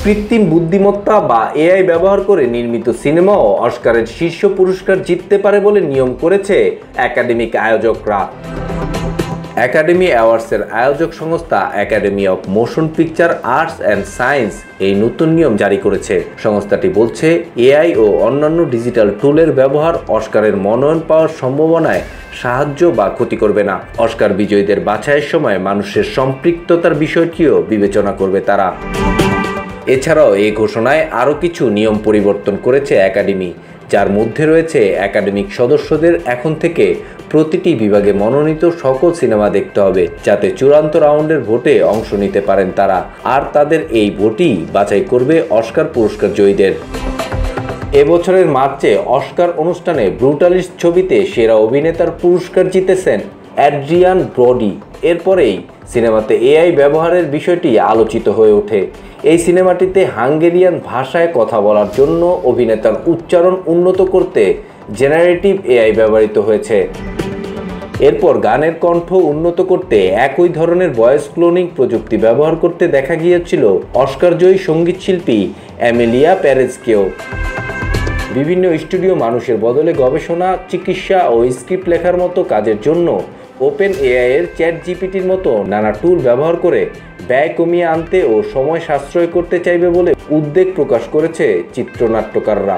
কৃত্রিম বুদ্ধিমত্তা বা এআই ব্যবহার করে নির্মিত সিনেমাও অস্কারের শীর্ষ পুরস্কার জিততে পারে বলে নিয়ম করেছে একাডেমিক আয়োজকরা। একাডেমি অ্যাওয়ার্ডসের আয়োজক সংস্থা academy of motion picture arts and science এই নতুন নিয়ম জারি করেছে। সংস্থাটি বলছে, এআই ও অন্যান্য ডিজিটাল টুলের ব্যবহার অস্কারের মনোনয়ন পাওয়ার সম্ভাবনায় সাহায্য বা ক্ষতি করবে না। অস্কার বিজয়ীদের বাছাইয়ের সময় মানুষের সম্পৃক্ততার বিষয়টিও বিবেচনা করবে তারা। এছাড়াও এই ঘোষণায় আরও কিছু নিয়ম পরিবর্তন করেছে একাডেমি, যার মধ্যে রয়েছে একাডেমিক সদস্যদের এখন থেকে প্রতিটি বিভাগে মনোনীত সকল সিনেমা দেখতে হবে, যাতে চূড়ান্ত রাউন্ডের ভোটে অংশ নিতে পারেন তারা। আর তাদের এই ভোটই বাছাই করবে অস্কার পুরস্কার জয়ীদের। এবছরের মার্চে অস্কার অনুষ্ঠানে ব্রুটালিস্ট ছবিতে সেরা অভিনেতার পুরস্কার জিতেছেন অ্যাড্রিয়ান ব্রডি। এরপরেই সিনেমাতে এআই ব্যবহারের বিষয়টি আলোচিত হয়ে ওঠে। এই সিনেমাটিতে হাঙ্গেরিয়ান ভাষায় কথা বলার জন্য অভিনেতার উচ্চারণ উন্নত করতে জেনারেটিভ এআই ব্যবহৃত হয়েছে। এরপর গানের কণ্ঠ উন্নত করতে একই ধরনের ভয়েস ক্লোনিং প্রযুক্তি ব্যবহার করতে দেখা গিয়েছিল অস্কারজয়ী সঙ্গীতশিল্পী এমিলিয়া প্যারেজকেও। বিভিন্ন স্টুডিও মানুষের বদলে গবেষণা, চিকিৎসা ও স্ক্রিপ্ট লেখার মতো কাজের জন্য ওপেন এআই এর চ্যাট জিপিটির মতো নানা টুল ব্যবহার করে ব্যয় কমিয়ে আনতে ও সময় সাশ্রয় করতে চাইবে বলে উদ্বেগ প্রকাশ করেছে চিত্রনাট্যকাররা।